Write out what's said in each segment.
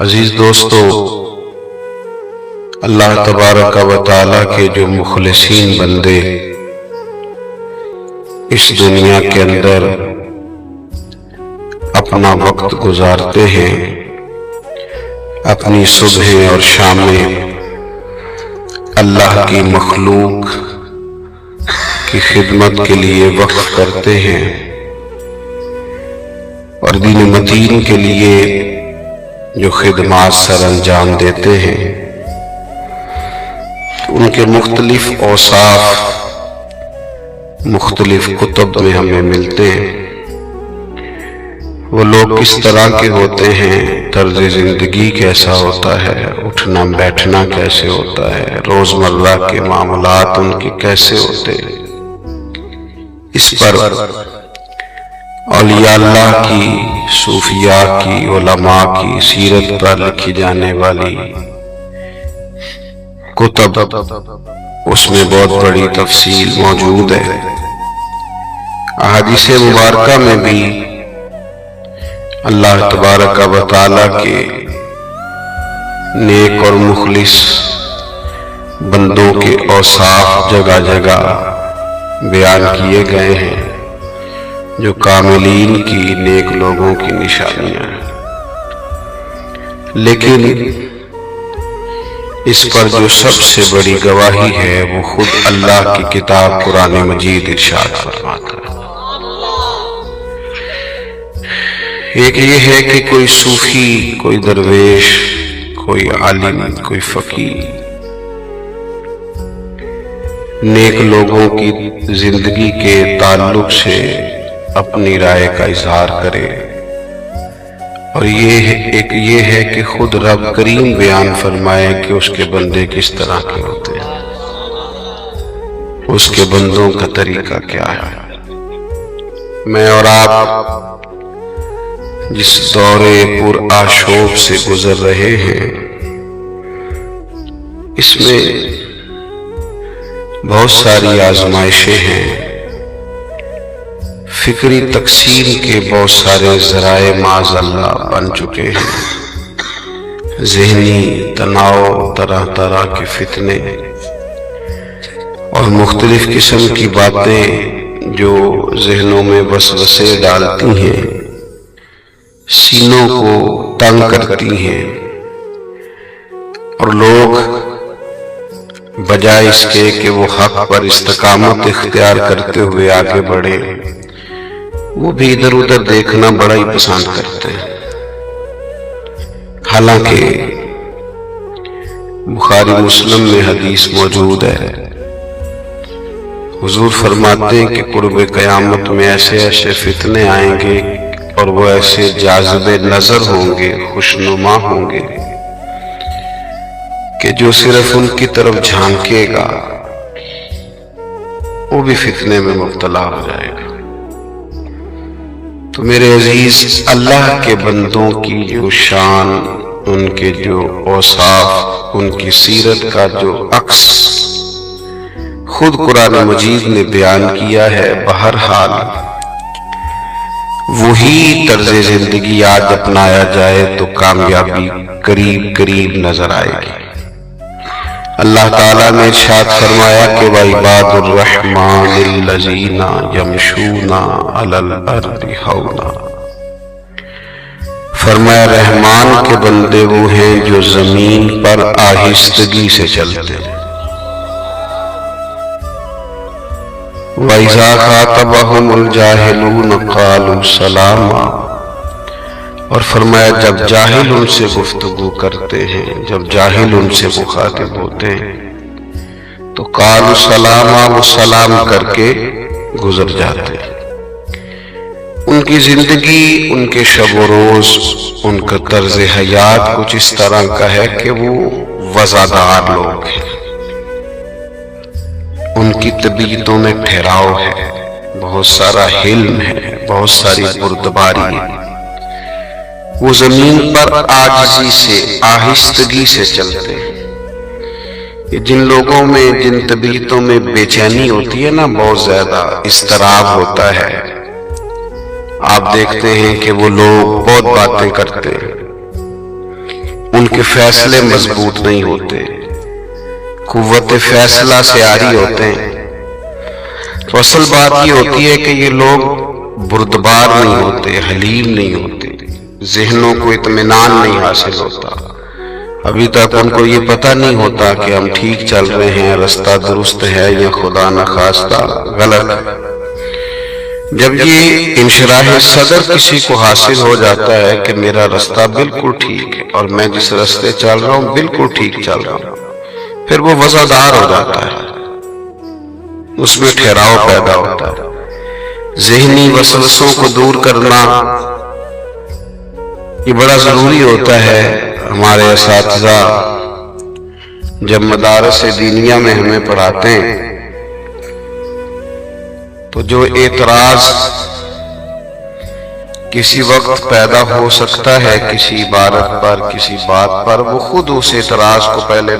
عزیز دوستو، اللہ تبارک و تعالیٰ کے جو مخلصین بندے اس دنیا کے اندر اپنا وقت گزارتے ہیں، اپنی صبح اور شامیں اللہ کی مخلوق کی خدمت کے لیے وقف کرتے ہیں اور دین متین کے لیے جو خدمات سر انجام دیتے ہیں، ان کے مختلف اوصاف مختلف کتب میں ہمیں ملتے ہیں۔ وہ لوگ کس طرح کے ہوتے ہیں، طرز زندگی کیسا ہوتا ہے، اٹھنا بیٹھنا کیسے ہوتا ہے، روزمرہ کے معاملات ان کے کیسے ہوتے ہیں، اس پر اولیاء اللہ کی، صوفیاء کی، علماء کی سیرت پر لکھی جانے والی کتب، اس میں بہت بڑی تفصیل موجود ہے۔ احادیث مبارکہ میں بھی اللہ تبارک و تعالیٰ کے نیک اور مخلص بندوں کے اوصاف جگہ جگہ بیان کیے گئے ہیں، جو کاملین کی، نیک لوگوں کی نشانیاں ہیں۔ لیکن اس پر جو سب سے بڑی گواہی ہے وہ خود اللہ کی کتاب قرآن مجید ارشاد فرماتا ہے۔ ایک یہ ہے کہ کوئی صوفی، کوئی درویش، کوئی عالم، کوئی فقیر نیک لوگوں کی زندگی کے تعلق سے اپنی رائے کا اظہار کرے، اور یہ ہے کہ خود رب کریم بیان فرمائے کہ اس کے بندے کس طرح کے ہوتے ہیں، اس کے بندوں کا طریقہ کیا ہے۔ میں اور آپ جس دورے پر آشوب سے گزر رہے ہیں، اس میں بہت ساری آزمائشیں ہیں، فکری تقسیم کے بہت سارے ذرائع معاذ اللہ بن چکے ہیں، ذہنی تناؤ، طرح طرح کے فتنے اور مختلف قسم کی باتیں جو ذہنوں میں وسوسے ڈالتی ہیں، سینوں کو تنگ کرتی ہیں، اور لوگ بجائے اس کے کہ وہ حق پر استقامت اختیار کرتے ہوئے آگے بڑھے، وہ بھی ادھر ادھر دیکھنا بڑا ہی پسند کرتے ہیں۔ حالانکہ بخاری مسلم میں حدیث موجود ہے، حضور فرماتے ہیں کہ قرب قیامت میں ایسے ایسے فتنے آئیں گے اور وہ ایسے جاذب نظر ہوں گے، خوشنما ہوں گے، کہ جو صرف ان کی طرف جھانکے گا وہ بھی فتنے میں مبتلا ہو جائے گا۔ تو میرے عزیز، اللہ کے بندوں کی جو شان، ان کے جو اوصاف، ان کی سیرت کا جو عکس خود قرآن مجید نے بیان کیا ہے، بہرحال وہی طرز زندگی آج اپنایا جائے تو کامیابی قریب قریب نظر آئے گی۔ اللہ تعالیٰ نے ارشاد فرمایا کہ وَعِبَادُ الرَّحْمَٰنِ الَّذِينَ يَمْشُونَ عَلَى الْأَرْضِ هَوْنًا، فرمایا رحمان کے بندے وہ ہیں جو زمین پر آہستگی سے چلتے ہیں۔ وَإِذَا خَاطَبَهُمُ الْجَاهِلُونَ قَالُوا سَلَامًا، اور فرمایا جب جاہل ان سے گفتگو کرتے ہیں، جب جاہل ان سے مخاطب ہوتے ہیں تو قَالُوا سَلَامًا، وہ سلام کر کے گزر جاتے ہیں۔ ان کی زندگی، ان کے شب و روز، ان کا طرز حیات کچھ اس طرح کا ہے کہ وہ وزادار لوگ ہیں، ان کی طبیعتوں میں ٹھہراؤ ہے، بہت سارا حلم ہے، بہت ساری بردباری ہے، وہ زمین پر عاجزی سے، آہستگی سے چلتے ہیں۔ یہ جن لوگوں میں، جن طبیعتوں میں بے چینی ہوتی ہے نا، بہت زیادہ اضطراب ہوتا ہے، آپ دیکھتے ہیں کہ وہ لوگ بہت باتیں کرتے ہیں، ان کے فیصلے مضبوط نہیں ہوتے، قوت فیصلہ سے عاری ہوتے ہیں۔ تو اصل بات یہ ہوتی ہے کہ یہ لوگ بردبار نہیں ہوتے، حلیم نہیں ہوتے، ذہنوں کو اطمینان نہیں حاصل ہوتا، ابھی تک ان کو یہ پتہ نہیں ہوتا کہ ہم ٹھیک چل رہے ہیں، رستہ درست ہے یا خدا نخواستہ غلط۔ جب یہ انشراح صدر کسی کو حاصل ہو جاتا ہے کہ میرا رستہ بالکل ٹھیک ہے اور میں جس رستے چل رہا ہوں بالکل ٹھیک چل رہا ہوں، پھر وہ وزادار ہو جاتا ہے، اس میں ٹھہراؤ پیدا ہوتا ہے۔ ذہنی وسوسوں کو دور کرنا یہ بڑا ضروری ہوتا ہے۔ ہمارے اساتذہ جب مدارس دینیہ میں ہمیں پڑھاتے ہیں تو جو اعتراض کسی وقت پیدا ہو سکتا ہے کسی عبارت پر، کسی بات پر، وہ خود اس اعتراض کو پہلے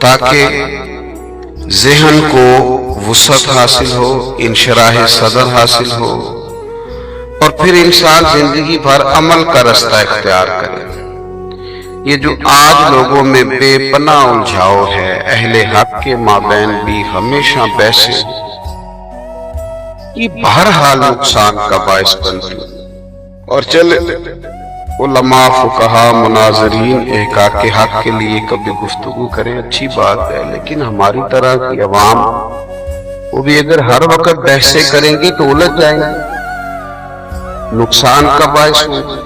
تاکہ ذہن کو وسعت حاصل ہو، انشراح صدر حاصل ہو، اور پھر انسان زندگی بھر عمل کا رستہ اختیار کرے۔ یہ جو آج لوگوں میں بے پناہ الجھاؤ ہے، اہل حق کے مابین بھی ہمیشہ بحثیں، یہ بہرحال نقصان کا باعث بنتی۔ اور چلے علماء، فقہا، مناظرین احقاق حق کے لیے کبھی گفتگو کریں، اچھی بات ہے، لیکن ہماری طرح کی عوام وہ بھی اگر ہر وقت بحثیں کریں گے تو الجھ جائیں گے، نقصان کا باعث ہوگا۔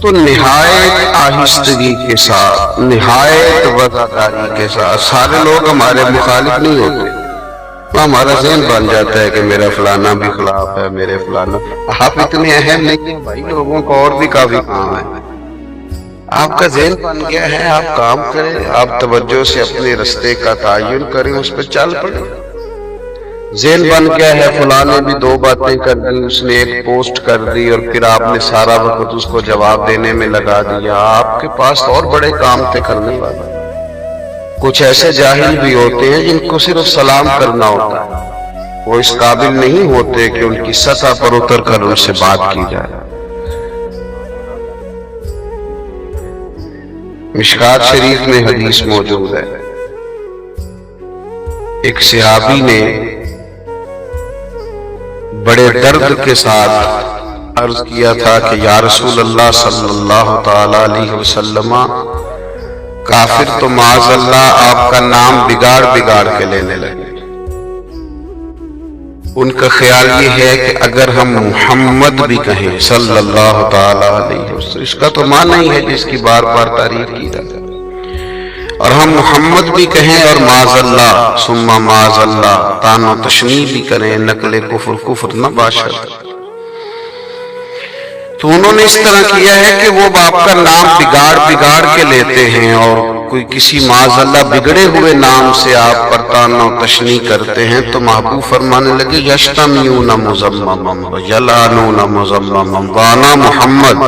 تو نہایت آہستگی کے ساتھ، نہایت وفاداری کے ساتھ، سارے لوگ ہمارے مخالف نہیں ہوتے، تو ہمارا ذہن بن جاتا ہے کہ میرا فلانا بھی خلاف ہے، میرے فلانا۔ آپ اتنے اہم نہیں ہیں بھائی، لوگوں کو اور بھی کافی کام ہے۔ آپ کا ذہن بن گیا ہے، آپ کام کریں، آپ توجہ سے اپنے رستے کا تعین کریں، اس پہ چل پڑیں۔ ذہن بن گیا ہے فلاں نے بھی دو باتیں کر دی، اس نے ایک پوسٹ کر دی، اور پھر آپ نے سارا وقت اس کو جواب دینے میں لگا دیا۔ آپ کے پاس اور بڑے کام تھے کرنے والے۔ کچھ ایسے جاہل بھی ہوتے ہیں جن کو صرف سلام کرنا ہوتا ہے، وہ اس قابل نہیں ہوتے کہ ان کی سطح پر اتر کر ان سے بات کی جائے۔ مشکات شریف میں حدیث موجود ہے، ایک صحابی نے بڑے درد کے ساتھ عرض کیا تھا کہ یا رسول اللہ صلی اللہ تعالی علیہ وسلم، کافر تو معاذ اللہ آپ کا نام بگاڑ بگاڑ کے لینے لگے۔ ان کا خیال یہ ہے کہ اگر ہم محمد بھی کہیں صلی اللہ تعالی علیہ وسلم، اس کا تو معنی ہی ہے جس کی بار بار تعریف کی جاتی ہے، اور ہم محمد بھی کہیں اور معاذ اللہ ثم معاذ اللہ تان و تشنیع بھی کریں، نقل کفر کفر نہ باشد۔ تو انہوں نے اس طرح کیا ہے کہ وہ آپ کا نام بگاڑ بگاڑ کے لیتے ہیں، اور کوئی کسی معاذ اللہ بگڑے ہوئے نام سے آپ پر تان و تشنیع کرتے ہیں تو محبوب فرمانے لگے یشتمیون مزمما ویلعنون مزمما وانا محمد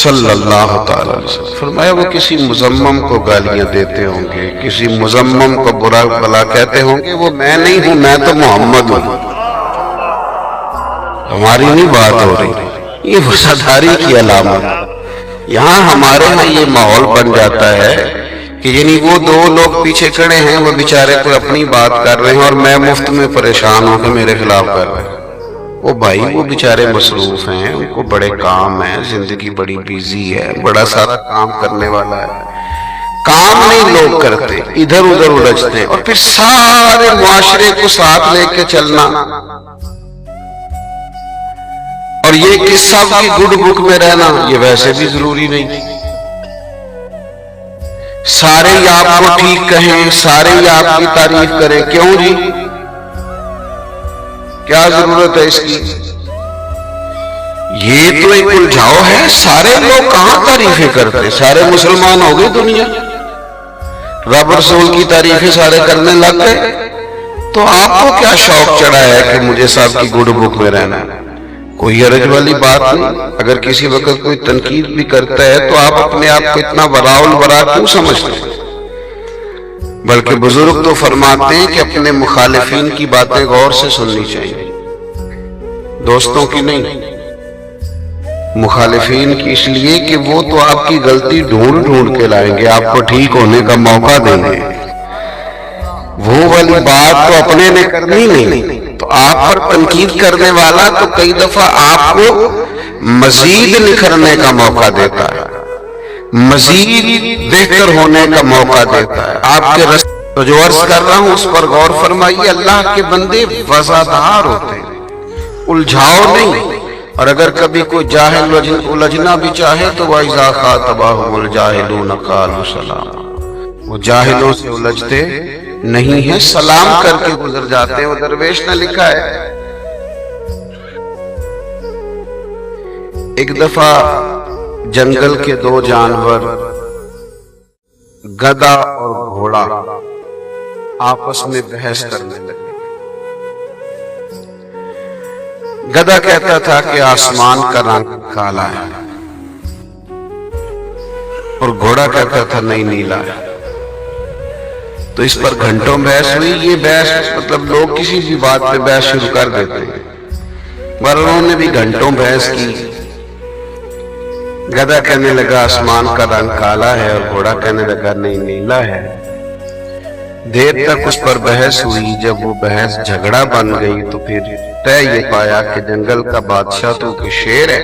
صلی اللہ تعالی علیہ وسلم۔ فرمایا وہ کسی مزمم کو گالیاں دیتے ہوں گے، کسی مزمم کو برا بلا کہتے ہوں گے، وہ میں نہیں ہوں، میں تو محمد ہوں۔ ہماری نہیں بات ہو رہی، یہ وفاداری کی علامت۔ یہاں ہمارے ہاں یہ ماحول بن جاتا ہے کہ یعنی وہ دو لوگ پیچھے کھڑے ہیں، وہ بیچارے کوئی اپنی بات کر رہے ہیں اور میں مفت میں پریشان ہوں کہ میرے خلاف کر رہے ہیں۔ وہ بھائی وہ بیچارے مصروف ہیں، ان کو بڑے کام ہیں، زندگی بڑی بیزی ہے، بڑا سارا کام کرنے والا ہے، کام نہیں لوگ کرتے، ادھر ادھر الجھتے ہیں، اور پھر سارے معاشرے کو ساتھ لے کے چلنا، اور یہ کہ سب کی گڈ بک میں رہنا، یہ ویسے بھی ضروری نہیں۔ سارے ہی آپ کو ٹھیک کہیں، سارے ہی آپ کی تعریف کریں، کیوں جی؟ کیا ضرورت ہے اس کی؟ یہ تو ایک الجھاؤ ہے، سارے لوگ کہاں تعریفیں کرتے، سارے مسلمان ہو گئے دنیا، رب رسول کی تعریفیں سارے کرنے لگ گئے، تو آپ کو کیا شوق چڑھا ہے کہ مجھے سب کی گڈ بک میں رہنا ہے؟ کوئی حرج والی بات نہیں۔ اگر کسی وقت کوئی تنقید بھی کرتا ہے تو آپ اپنے آپ کو اتنا وراء الورا کیوں سمجھتے ہیں؟ بلکہ بزرگ تو فرماتے ہیں کہ اپنے مخالفین کی باتیں غور سے سننی چاہیے، دوستوں کی نہیں۔ مخالفین کی اس لیے کہ وہ تو آپ کی غلطی ڈھونڈ ڈھونڈ کے لائیں گے، آپ کو ٹھیک ہونے کا موقع دیں گے، وہ والی بات تو اپنے نے کرنی نہیں، تو آپ پر تنقید کرنے والا تو کئی دفعہ آپ کو مزید نکھرنے کا موقع دیتا ہے، مزید بہتر ہونے کا موقع دیتا ہے۔ آپ کے رستے تو جو عرض کر رہا ہوں اس پر غور فرمائیے، اللہ کے بندے وضاحت ہوتے ہیں، الجھاؤ نہیں۔ اور اگر کبھی کوئی جاہل الجھنا بھی چاہے تو وَإِذَا خَاطَبَهُمُ الْجَاهِلُونَ قَالُوا سَلَامًا، وہ جاہلوں سے الجھتے نہیں ہیں، سلام کر کے گزر جاتے ہیں۔ وہ درویش نے لکھا ہے، ایک دفعہ جنگل کے دو جانور گدھا اور گھوڑا آپس میں بحث کرنے لگے۔ گدھا کہتا تھا کہ آسمان کا رنگ کالا ہے، اور گھوڑا کہتا تھا نہیں نیلا ہے۔ تو اس پر گھنٹوں بحث ہوئی۔ یہ بحث مطلب لوگ کسی بھی بات پہ بحث شروع کر دیتے ہیں، مگر انہوں نے بھی گھنٹوں بحث کی۔ گدھا کہنے لگا آسمان کا رنگ کالا ہے، اور گھوڑا کہنے لگا نہیں نیلا ہے۔ دیر تک اس پر بحث ہوئی۔ جب وہ بحث جھگڑا بن گئی تو پھر طے یہ پایا کہ جنگل کا بادشاہ تو کہ شیر ہے،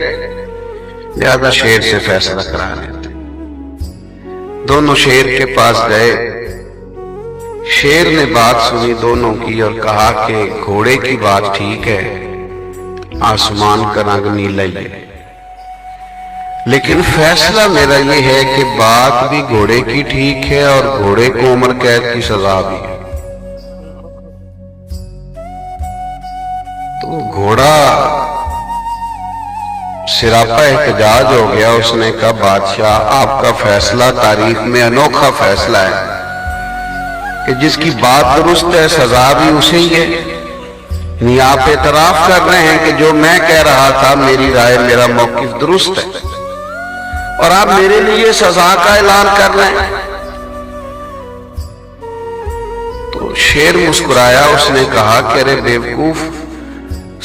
لہذا شیر سے فیصلہ کرا لیتے۔ دونوں شیر کے پاس گئے، شیر نے بات سنی دونوں کی اور کہا کہ گھوڑے کی بات ٹھیک ہے، آسمان کا رنگ نیلا ہی ہے، لیکن فیصلہ میرا یہ ہے کہ بات بھی گھوڑے کی ٹھیک ہے اور گھوڑے کو عمر قید کی سزا بھی ہے۔ تو گھوڑا سراپا احتجاج ہو گیا۔ اس نے کہا بادشاہ آپ کا فیصلہ تاریخ میں انوکھا فیصلہ ہے کہ جس کی بات درست ہے سزا بھی اسے ہی ہے۔ یعنی آپ اعتراف کر رہے ہیں کہ جو میں کہہ رہا تھا میری رائے میرا موقف درست ہے، اور آپ میرے لیے سزا کا اعلان کر رہے ہیں۔ تو شیر مسکرایا، اس نے کہا کہ ارے بیوقوف،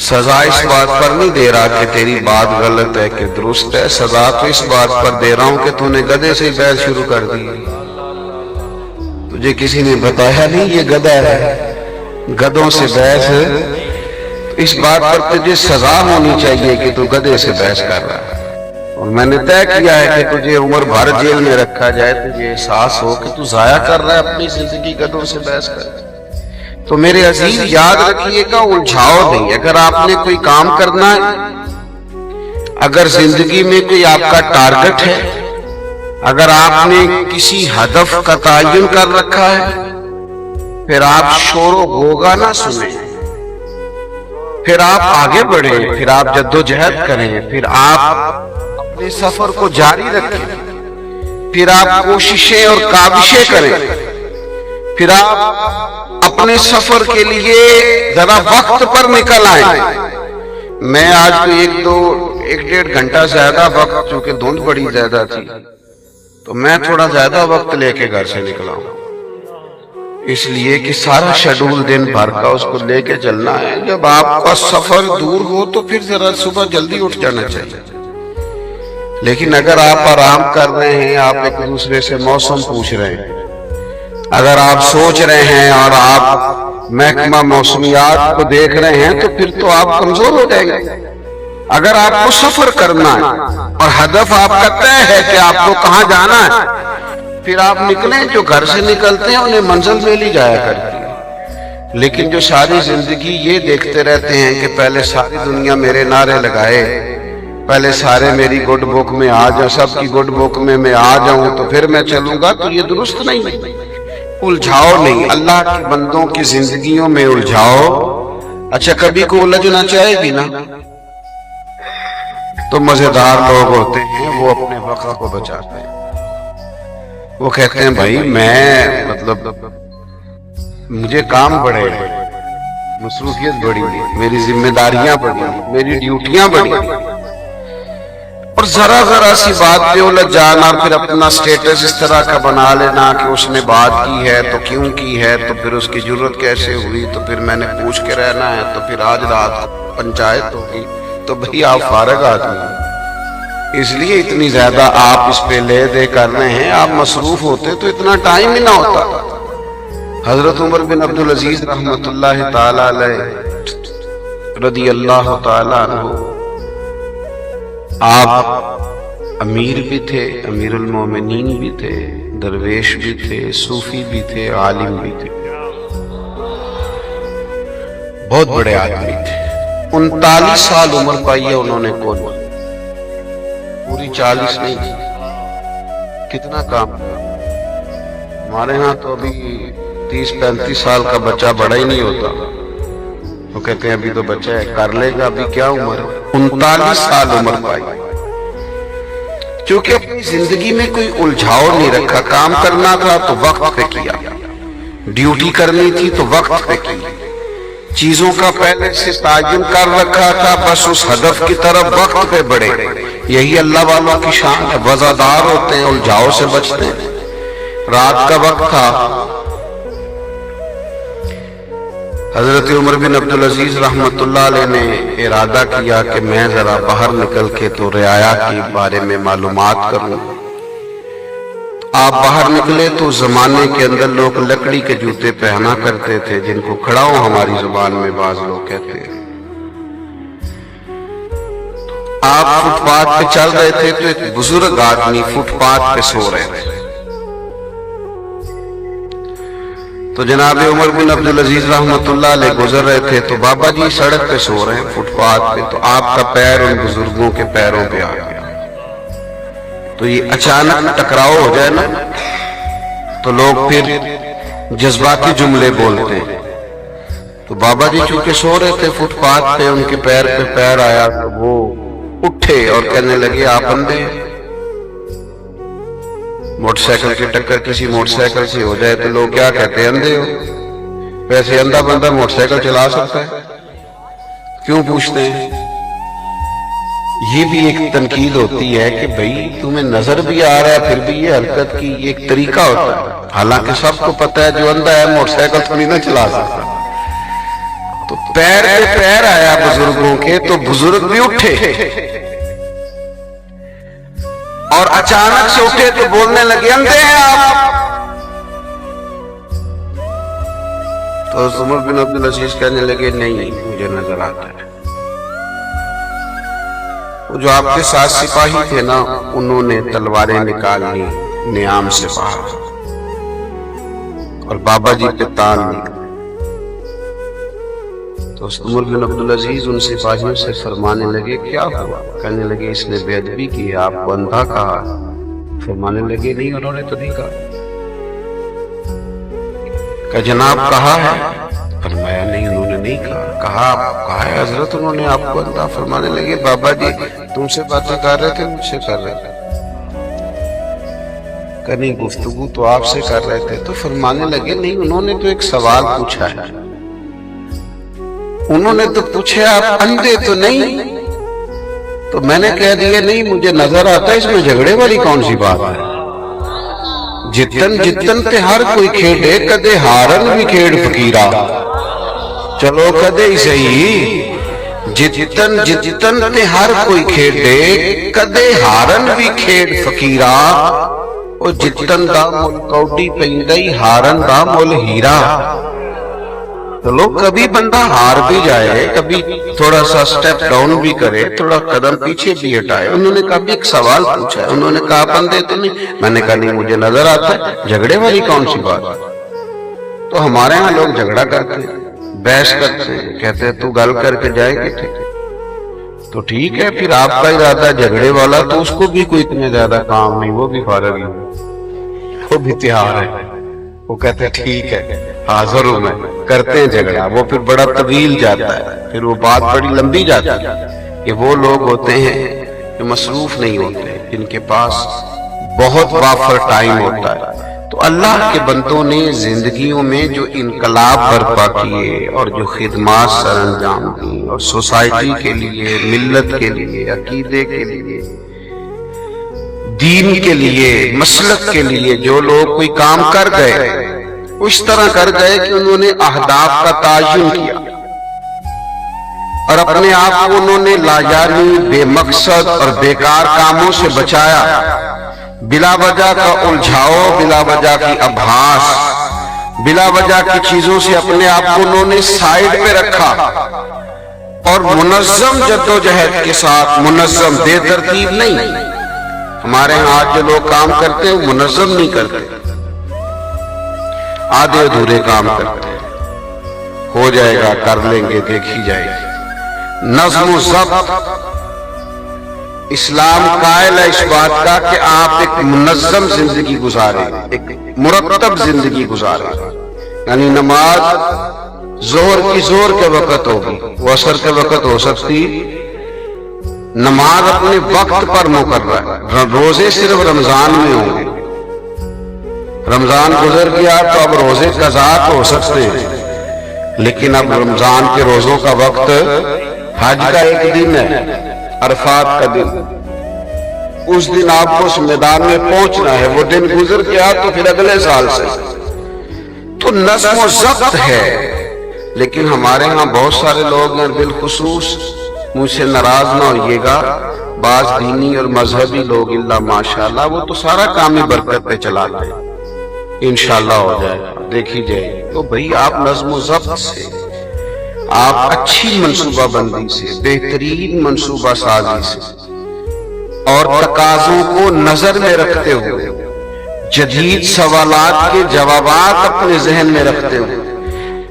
سزا اس بات پر نہیں دے رہا کہ تیری بات غلط ہے کہ درست ہے، سزا تو اس بات پر دے رہا ہوں کہ تو نے گدھے سے بحث شروع کر دی۔ تجھے کسی نے بتایا نہیں یہ گدھا ہے، گدھوں سے بحث، اس بات پر تجھے سزا ہونی چاہیے کہ تو گدھے سے بحث کر رہا ہے، اور میں نے طے کیا ہے کہ تجھے عمر بھر جیل میں رکھا جائے، تجھے احساس ہو کہ تو ضائع کر رہا ہے اپنی زندگی گدھوں سے بحث کر۔ تو میرے عزیز یاد رکھیے گا، الجھاؤ نہیں۔ اگر آپ نے کوئی کام کرنا ہے، اگر زندگی میں کوئی آپ کا ٹارگٹ ہے، اگر آپ نے کسی ہدف کا تعین کر رکھا ہے، پھر آپ شور و غوغا نہ سنیں، پھر آپ آگے بڑھیں، پھر آپ جدوجہد کریں، پھر آپ اپنے سفر کو جاری رکھیں، پھر آپ کوششیں اور کاوشیں کریں، پھر آپ اپنے سفر کے لیے ذرا وقت پر نکل آئیں۔ میں آج ایک ڈیڑھ گھنٹہ زیادہ وقت، چونکہ دھند بڑی زیادہ تھی تو میں تھوڑا زیادہ وقت لے کے گھر سے نکلا ہوں، اس لیے کہ سارا شیڈول دن بھر کا اس کو لے کے چلنا ہے۔ جب آپ کا سفر دور ہو تو پھر ذرا صبح جلدی اٹھ جانا چاہیے، لیکن اگر آپ آرام کر رہے ہیں، آپ ایک دوسرے سے موسم پوچھ رہے ہیں، اگر آپ سوچ رہے ہیں اور آپ محکمہ موسمیات کو دیکھ رہے ہیں تو پھر تو آپ کمزور ہو جائیں گے۔ اگر آپ کو سفر کرنا ہے اور ہدف آپ کا طے ہے کہ آپ کو کہاں جانا ہے، پھر آپ نکلیں۔ جو گھر سے نکلتے ہیں انہیں منزل میں لی جایا کرتی ہے، لیکن جو ساری زندگی یہ دیکھتے رہتے ہیں کہ پہلے ساری دنیا میرے نعرے لگائے، پہلے سارے میری گڈ بک میں آ جاؤ، سب کی گڈ بک میں آ جاؤں تو پھر میں چلوں گا، تو یہ درست نہیں۔ الجھاؤ نہیں، اللہ کے بندوں کی زندگیوں میں الجھاؤ۔ اچھا کبھی کو الجھنا چاہے بھی نا تو مزیدار لوگ ہوتے ہیں، وہ اپنے وقت کو بچاتے ہیں۔ وہ کہتے ہیں بھائی میں مطلب مجھے کام بڑھے، مصروفیت بڑی، میری ذمہ داریاں بڑی، میری ڈیوٹیاں بڑی، اور ذرا سی بات پہ الجھ جانا، پھر اپنا سٹیٹس اس طرح کا بنا لینا کہ اس نے بات کی ہے تو کیوں کی ہے، تو پھر اس کی جرت کیسے ہوئی، تو پھر میں نے پوچھ کے رہنا ہے، تو پھر آج رات پنچایت ہوگی، تو بھئی آپ فارغ آدمی، اس لیے اتنی زیادہ آپ اس پہ لے دے کر رہے ہیں. آپ مصروف ہوتے تو اتنا ٹائم ہی نہ ہوتا. حضرت عمر بن عبدالعزیز رحمۃ اللہ تعالی علیہ رضی اللہ تعالی عنہ آپ امیر بھی تھے، امیر المومنین بھی تھے، درویش بھی تھے، صوفی بھی تھے، عالم بھی تھے، بہت بڑے آدمی تھے. 39 سال عمر پائی ہے انہوں نے کون، پوری 40 نہیں. کتنا کام کیا. ہمارے ہاں تو ابھی 30-35 سال کا بچہ بڑا ہی نہیں ہوتا، وہ کہتے ہیں ابھی تو بچہ ہے، کر لے گا. ابھی کیا عمر ہے، 39 سال عمر پائی. کیونکہ اپنی زندگی میں کوئی الجھاؤ نہیں رکھا. کام کرنا تھا تو وقت پہ کیا، ڈیوٹی کرنی تھی تو وقت پہ کی، چیزوں کا پہلے سے تعین کر رکھا تھا، بس اس ہدف کی طرف وقت پہ بڑھے. یہی اللہ والوں کی شان ہے. وزادار ہوتے ہیں، الجھاؤ سے بچتے ہیں. رات کا وقت تھا، حضرت عمر بن عبدالعزیز رحمۃ اللہ علیہ نے ارادہ کیا کہ میں ذرا باہر نکل کے تو رعایا کے بارے میں معلومات کروں. آپ باہر نکلے تو زمانے کے اندر لوگ لکڑی کے جوتے پہنا کرتے تھے، جن کو کھڑاؤں ہماری زبان میں بعض لوگ کہتے ہیں. آپ فٹ پاتھ پہ چل رہے تھے تو ایک بزرگ آدمی فٹ پاتھ پہ سو رہے تھے. تو جناب عمر بن عبدالعزیز رحمۃ اللہ علیہ گزر رہے تھے تو بابا جی سڑک پہ سو رہے ہیں فٹ پاتھ پہ، تو آپ کا پیر ان بزرگوں کے پیروں پہ آ گیا. تو یہ اچانک ٹکراؤ ہو جائے نا تو لوگ پھر جذباتی جملے بولتے ہیں. تو بابا جی چونکہ سو رہے تھے فٹ پاتھ پہ، ان کے پیر پہ پیر آیا تو وہ اٹھے اور کہنے لگے آپ اندھے ہیں. موٹر سائیکل کی ٹکر کسی موٹر سائیکل سے ہو جائے تو لوگ کیا کہتے ہیں، اندھے ہو. ویسے اندھا بندہ موٹر سائیکل چلا سکتا ہے، کیوں پوچھتے ہیں. یہ بھی ایک تنقید ہوتی ہے کہ بھئی تمہیں نظر بھی آ رہا ہے پھر بھی یہ حرکت کی، یہ ایک طریقہ ہوتا ہے. حالانکہ سب کو پتہ ہے جو اندھا ہے موٹر سائیکل تھوڑی نہ چلا سکتا. تو پیر پہ پیر آیا بزرگوں کے تو بزرگ بھی اٹھے اور اچانک سے اٹھے تو بولنے لگے اندھے ہیں آپ. تو عمر بن عبدالعزیز کہنے لگے نہیں مجھے نظر آتا ہے. وہ جو آپ کے ساتھ سپاہی تھے نا، انہوں نے تلواریں نکال لی نیام سے باہر اور بابا جی پہ تان نکلے. تو عمر بن عبدالعزیز ان سپاہیوں سے فرمانے لگے کیا ہوا. کہنے لگے اس نے بے ادبی کی ہے، آپ کو اندھا کہا. فرمانے لگے نہیں انہوں نے تو نہیں کہا. کہ جناب کہا ہے. فرمایا نہیں انہوں نے نہیں کہا. کہا ہے حضرت انہوں نے آپ کو اندھا. فرمانے لگے بابا جی تم سے باتیں کر رہے تھے مجھ سے کر رہے تھے. کہ نہیں گفتگو تو آپ سے کر رہے تھے. تو فرمانے لگے نہیں انہوں نے تو ایک سوال پوچھا ہے. انہوں نے تو پوچھا آپ اندھے تو نہیں. تو میں نے کہہ دیا نہیں مجھے نظر آتا ہے. اس میں جھگڑے والی کون سی بات ہے. جتن جتن تے ہر کوئی کھیڑے کدے ہارن بھی کھیڑ فقیرہ. چلو کدے ہی صحیح. جتن جتن تے ہر کوئی کھیڑے کدے ہارن بھی کھیڑ فقیرہ. او جتن دا مل کوڈی پیندائی ہارن دا مل ہیرا. چلو کبھی بندہ ہار بھی جائے، کبھی تھوڑا سا سٹیپ ڈاؤن بھی کرے، تھوڑا قدم پیچھے بھی ہٹائے. انہوں نے کہا بھی ایک سوال پوچھا ہے. انہوں نے کہا بندے تو نہیں. میں نے کہا نہیں مجھے نظر آتا ہے. جھگڑے والی کون سی بات. تو ہمارے ہاں لوگ جھگڑا کرتے ہیں، بحث کرتے ہیں، کہتے ہیں تو گل کر کے جائے گی ٹھیک ہے. تو ٹھیک ہے پھر آپ کا ارادہ جھگڑے والا تو اس کو بھی کوئی اتنے زیادہ کام نہیں، وہ بھی فارغ ہی، وہ بھی تیار ہے. وہ کہتے ہیں ٹھیک ہے حاضر ہوں میں. کرتے ہیں جھگڑا. وہ پھر بڑا طویل جاتا ہے، پھر وہ بات بڑی لمبی جاتی ہے. یہ وہ لوگ ہوتے ہیں جو مصروف نہیں ہوتے، جن کے پاس بہت وافر ٹائم ہوتا ہے. تو اللہ کے بندوں نے زندگیوں میں جو انقلاب برپا کیے اور جو خدمات سر انجام دی، اور سوسائٹی کے لیے، ملت کے لیے، عقیدے کے لیے، دین کے لیے، مسلک کے لیے جو لوگ کوئی کام کر گئے، اس طرح کر گئے کہ انہوں نے اہداف کا تعین کیا. اور اپنے آپ کو انہوں نے لاجانی، بے مقصد اور بیکار کاموں سے بچایا، بلا وجہ کا الجھاؤ، بلا وجہ کی ابحاث، بلا وجہ کی چیزوں سے اپنے آپ کو انہوں نے سائیڈ پہ رکھا، اور منظم جدوجہد کے ساتھ، منظم بے ترتیب نہیں۔ ہمارے ہاں آج جو لوگ کام کرتے ہیں وہ منظم نہیں کرتے، آدھے ادھورے کام کرتے ہیں، ہو جائے گا، کر لیں گے، دیکھی جائے گی۔ نظم و ضبط، اسلام قائل ہے اس بات کا کہ آپ ایک منظم زندگی گزاریں، ایک مرتب زندگی گزاریں، یعنی نماز ظہر کی ظہر کے وقت ہوگی، وہ عصر کے وقت ہو سکتی، نماز اپنے وقت پر مقرر ہے، روزے صرف رمضان میں ہوں گے، رمضان گزر گیا تو اب روزے قضا ہو سکتے ہیں، لیکن اب رمضان کے روزوں کا وقت حج کا ایک دن ہے، عرفات کا دن، اس دن آپ کو اس میدان میں پہنچنا ہے، وہ دن گزر گیا تو پھر اگلے سال سے، تو نظم و ضبط ہے۔ لیکن ہمارے ہاں بہت سارے لوگ ہیں، بالخصوص مجھ سے ناراض نہ ہوئیے گا، بعض دینی اور مذہبی لوگ اللہ ماشاءاللہ، وہ تو سارا کام ہی برکت پہ چلاتے ہیں، انشاءاللہ ہو جائے گا، دیکھی جائے گی۔ تو بھئی آپ نظم و ضبط سے، آپ اچھی منصوبہ بندی سے، بہترین منصوبہ سازی سے، اور تقاضوں کو نظر میں رکھتے ہوئے، جدید سوالات کے جوابات اپنے ذہن میں رکھتے ہوئے،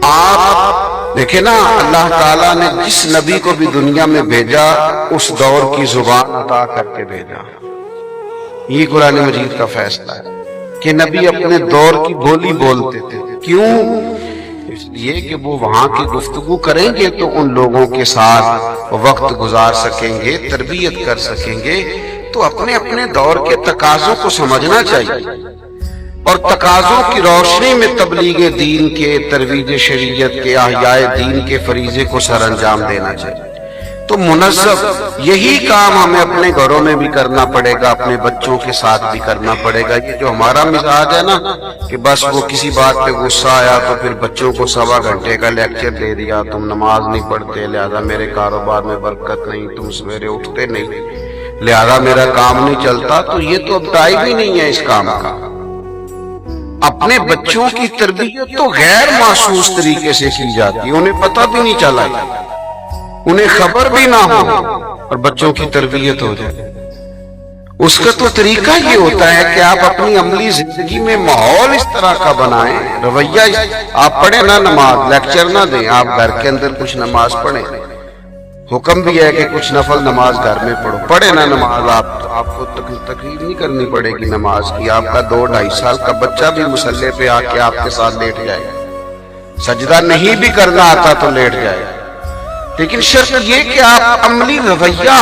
آپ دیکھیں نا، اللہ تعالیٰ نے جس نبی کو بھی دنیا میں بھیجا اس دور کی زبان عطا کر کے بھیجا۔ یہ قرآن مجید کا فیصلہ ہے کہ نبی اپنے دور کی بولی بولتے تھے۔ کیوں؟ اس لیے کہ وہ وہاں کی گفتگو کریں گے تو ان لوگوں کے ساتھ وقت گزار سکیں گے، تربیت کر سکیں گے، تو اپنے اپنے دور کے تقاضوں کو سمجھنا چاہیے، اور تقاضوں کی روشنی میں تبلیغ دین کے، ترویج شریعت کے، احیاء دین کے فریضے کو سر انجام دینا چاہیے۔ تو منظم یہی کام ہمیں اپنے گھروں میں بھی کرنا پڑے گا، اپنے بچوں کے ساتھ بھی کرنا پڑے گا۔ یہ جو ہمارا مزاج ہے نا کہ بس وہ کسی بات پہ غصہ آیا تو پھر بچوں کو 1.25 گھنٹے کا لیکچر دے دیا، تم نماز نہیں پڑھتے لہذا میرے کاروبار میں برکت نہیں، تم سویرے اٹھتے نہیں لہذا میرا کام نہیں چلتا، تو یہ تو اب ٹائم ہی نہیں ہے اس کام کا۔ اپنے بچوں کی تربیت تو غیر محسوس طریقے سے کی جاتی ہے، انہیں پتہ بھی نہیں چلا، انہیں خبر بھی نہ ہو، اور بچوں کی تربیت ہو جائے۔ اس کا تو طریقہ یہ ہوتا ہے کہ آپ اپنی عملی زندگی میں ماحول اس طرح کا بنائیں، رویہ آپ پڑھیں نا، نماز لیکچر نہ دیں، آپ گھر کے اندر کچھ نماز پڑھیں، حکم بھی ہے کہ کچھ نفل نماز گھر میں پڑھو، پڑھیں نا نماز، آپ کو تقریر نہیں کرنی پڑے گی نماز کی، آپ کا 2-2.5 سال کا بچہ بھی مصلی پہ آ کے آپ کے ساتھ لیٹ جائے گا، سجدہ نہیں بھی کرنا آتا تو لیٹ جائے گا، لیکن شرط یہ کہ آپ عملی رویہ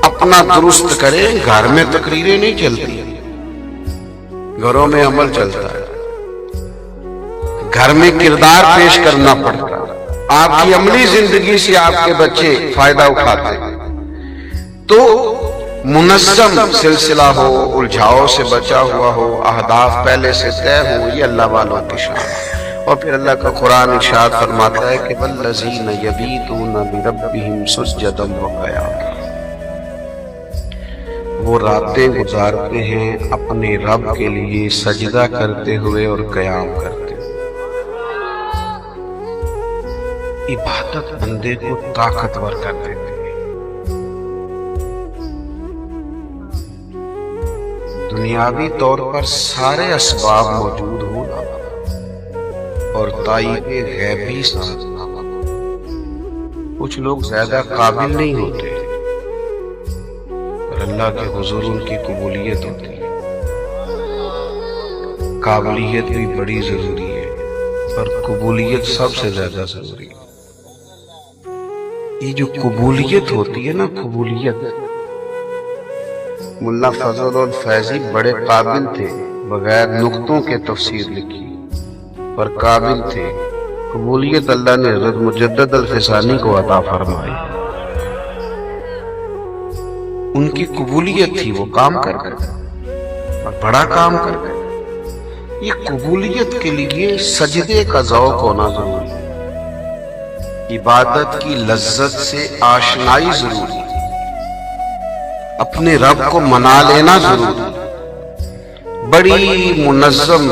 اپنا درست کریں۔ گھر میں تقریریں نہیں چلتی، گھروں میں عمل چلتا ہے، گھر میں کردار پیش کرنا پڑتا ہے، آپ کی عملی زندگی سے آپ کے بچے فائدہ اٹھاتے ہیں۔ تو منظم سلسلہ ہو، الجھاؤ سے بچا ہوا ہو، اہداف پہلے سے طے ہو، یہ اللہ والوں کی شان ہے۔ اور پھر اللہ کا قرآن ارشاد فرماتا ہے کہ وَالَّذِينَ يَبِيتُونَ لِرَبِّهِمْ سُجَّدًا وَقِيَامًا، وہ راتیں گزارتے ہیں اپنے رب کے لیے سجدہ کرتے ہوئے اور قیام کرتے ہوئے۔ عبادت بندے کو طاقتور کر دیتی ہے۔ دنیاوی طور پر سارے اسباب موجود ہونا اور تائید غیبی ساتھ، کچھ لوگ زیادہ قابل نہیں ہوتے اور اللہ کے حضور ان کی قبولیت ہوتی ہے۔ قابلیت بھی بڑی ضروری ہے اور قبولیت سب سے زیادہ ضروری ہے۔ یہ جو قبولیت ہوتی ہے نا، قبولیت، ملا فضل الفیضی بڑے قابل تھے، بغیر نقطوں کے تفسیر لکھی پر قابل تھے۔ قبولیت اللہ نے حضرت مجدد الفسانی کو عطا فرمائی، ان کی قبولیت تھی، وہ کام کر گئے اور بڑا کام کر گئے۔ یہ قبولیت کے لیے سجدے کا ذوق ہونا ضروری ہے، عبادت کی لذت سے آشنائی ضروری، اپنے رب کو منا لینا ضروری۔ بڑی منظم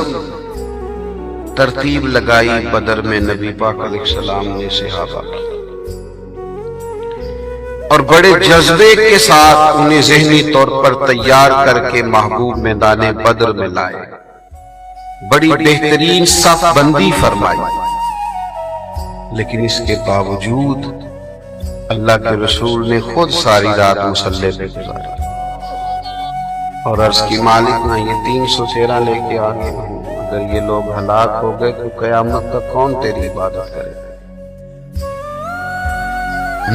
ترتیب لگائی بدر میں نبی پاک علیہ السلام نے صحابہ کی، اور بڑے جذبے کے ساتھ انہیں ذہنی طور پر تیار کر کے محبوب میدان بدر میں لائے، بڑی بہترین صف بندی فرمائی۔ لیکن اس کے باوجود اللہ کے رسول نے خود ساری رات مصلی پہ گزاری اور عرض کی مالک نہ یہ 313 لے کے آگے ہوں، اگر یہ لوگ ہلاک ہو گئے تو قیامت تک کون تیری عبادت کرے؟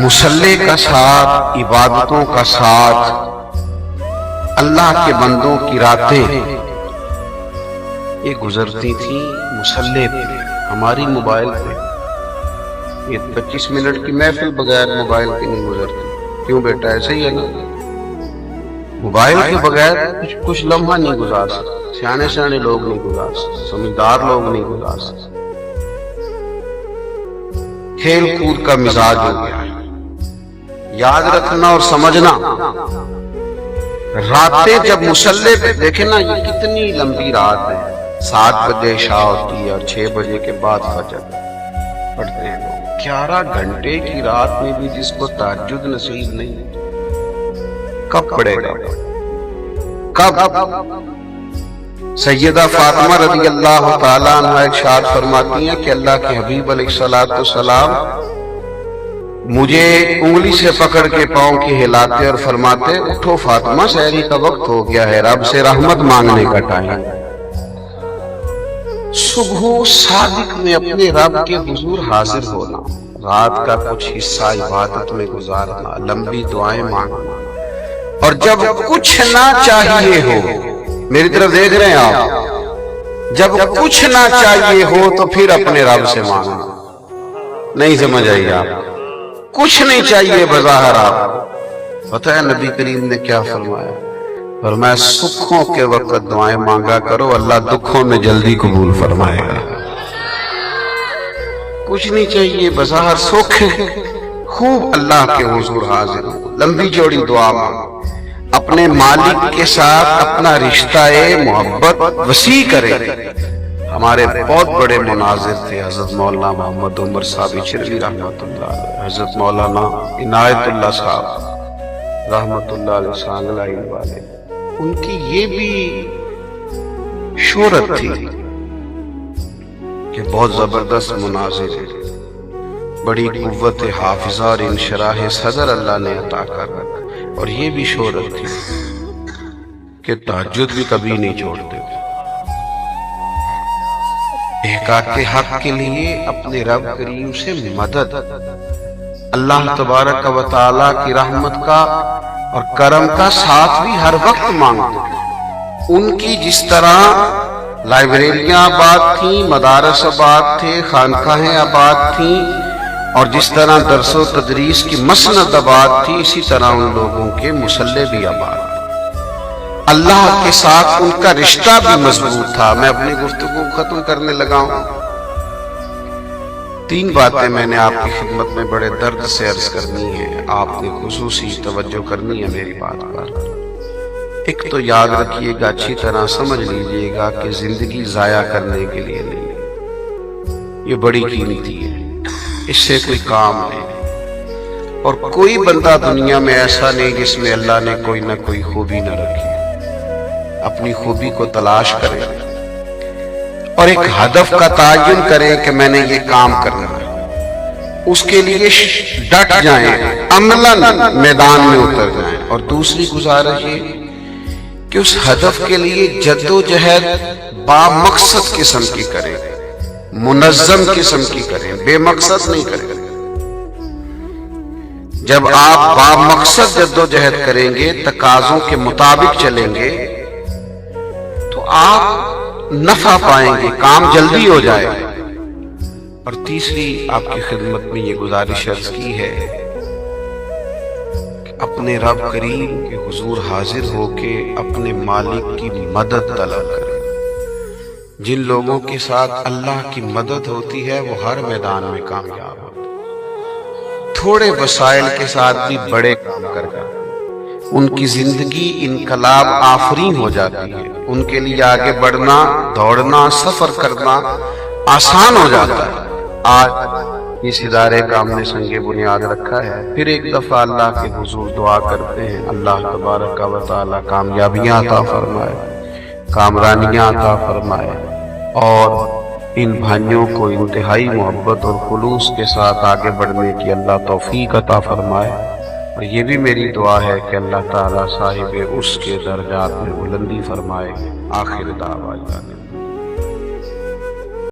مصلی کا ساتھ، عبادتوں کا ساتھ، اللہ کے بندوں کی راتیں یہ گزرتی تھیں مصلی پہ، ہماری موبائل پہ۔ یہ 25 منٹ کی محفل بغیر موبائل کے نہیں گزرتی، کیوں بیٹا؟ ایسے ہی ہے نا، موبائل کے بغیر کچھ لمحہ نہیں گزار سکتے، سیانے لوگ نہیں گزار سکتے، سمجھدار لوگ نہیں گزار سکتے۔ کھیل کود کا مزاج ہو گیا ہے۔ یاد رکھنا اور سمجھنا، راتیں جب مصلی پہ دیکھیں نا، یہ کتنی لمبی رات ہے، 7 بجے عشاء ہوتی ہے اور 6 بجے کے بعد فجر پڑھتے ہیں لوگ۔ 11 گھنٹے کی رات میں بھی جس کو تہجد نصیب نہیں، کب پڑھے گا؟ کب؟ سیدہ فاطمہ رضی اللہ تعالیٰ عنہ ارشاد فرماتی ہیں کہ اللہ کے حبیب علیہ السلام مجھے انگلی سے پکڑ کے پاؤں کی ہلاتے اور فرماتے، اٹھو فاطمہ، سحری کا وقت ہو گیا ہے، رب سے رحمت مانگنے کا ٹائم۔ صبح صادق میں اپنے رب کے حضور حاضر ہونا، رات کا کچھ حصہ عبادت میں گزارنا، لمبی دعائیں مانگنا، اور جب کچھ نہ چاہیے ہو، میری طرف دیکھ رہے ہیں آپ، جب کچھ نہ چاہیے ہو تو پھر اپنے رب سے مانگنا۔ نہیں سمجھ آئی آپ؟ کچھ نہیں چاہیے بظاہر، آپ پتہ ہے نبی کریم نے کیا فرمایا؟ فرمایا سکھوں کے وقت دعائیں مانگا کرو، اللہ دکھوں میں جلدی قبول فرمائے گا۔ کچھ نہیں چاہیے بظاہر، سکھ خوب اللہ کے حضور حاضر ہو، لمبی چوڑی دعا مانگو، اپنے مالک کے ساتھ اپنا رشتہ محبت وسیع کرے۔ ہمارے بہت بڑے مناظر تھے، حضرت مولانا محمد عمر صاحب چرلی رحمۃ اللہ علیہ، حضرت مولانا عنایت اللہ صاحب رحمۃ اللہ علیہ سانگلائن والے، ان کی یہ بھی شہرت تھی کہ بہت زبردست مناظر ہیں، بڑی قوت حافظہ اور انشراح صدر اللہ نے عطا کر رکھا، اور یہ بھی شہرت تھی کہ تہجد بھی کبھی نہیں چھوڑتے، احقاق حق کے لیے اپنے رب کریم سے مدد، اللہ تبارک و تعالیٰ کی رحمت کا اور کرم کا ساتھ بھی ہر وقت مانگتے۔ ان کی جس طرح لائبریریاں آباد تھیں، مدارس آباد تھے، خانقاہیں آباد تھیں، اور جس طرح درس و تدریس کی مسند آباد تھی، اسی طرح ان لوگوں کے مصلی بھی آباد تھے۔ اللہ کے ساتھ ان کا رشتہ بھی مضبوط تھا۔ میں اپنی گفتگو ختم کرنے لگا ہوں۔ 3 باتیں میں نے آپ کی خدمت میں بڑے درد سے عرض کرنی ہیں، آپ نے خصوصی توجہ کرنی ہے میری بات پر۔ ایک تو یاد رکھیے گا، اچھی طرح سمجھ لیجئے گا کہ زندگی ضائع کرنے کے لیے نہیں، یہ بڑی قیمتی ہے، اس سے کوئی کام نہیں، اور کوئی بندہ دنیا میں ایسا نہیں جس میں اللہ نے کوئی نہ کوئی خوبی نہ رکھی۔ اپنی خوبی کو تلاش کریں اور ایک ہدف کا تعین کریں کہ میں نے یہ کام کرنا ہے، اس کے لیے ڈٹ جائیں، عملاً میدان میں اتر جائیں۔ اور دوسری گزارش یہ کہ اس ہدف کے لیے جد و جہد با مقصد قسم کی کریں، منظم قسم کی کریں، بے مقصد نہیں کریں۔ جب آپ با مقصد جد و جہد کریں گے، تقاضوں کے مطابق چلیں گے، تو آپ نفع پائیں گے، کام جلدی ہو جائے گا۔ اور تیسری آپ کی خدمت میں یہ گزارش عرض کی ہے کہ اپنے رب کریم کے حضور حاضر ہو کے اپنے مالک کی مدد طلب کریں۔ جن لوگوں کے ساتھ اللہ کی مدد ہوتی ہے وہ ہر میدان میں کامیاب ہوتے ہیں۔ تھوڑے وسائل کے ساتھ بھی بڑے کام کر جاتے ہیں۔ ان کی زندگی انقلاب آفرین ہو جاتی ہے، ان کے لیے آگے بڑھنا، دوڑنا، سفر کرنا آسان ہو جاتا ہے۔ آج اس ادارے کا ہم نے سنگ بنیاد رکھا ہے، پھر ایک دفعہ اللہ کے حضور دعا کرتے ہیں، اللہ تبارک و تعالی کامیابیاں عطا فرمائے، کامرانیاں عطا فرمائے، اور ان بھائیوں کو انتہائی محبت اور خلوص کے ساتھ آگے بڑھنے کی اللہ توفیق عطا فرمائے۔ اور یہ بھی میری دعا ہے کہ اللہ تعالیٰ صاحب اس کے درجات میں بلندی فرمائے۔ آخر دعوانا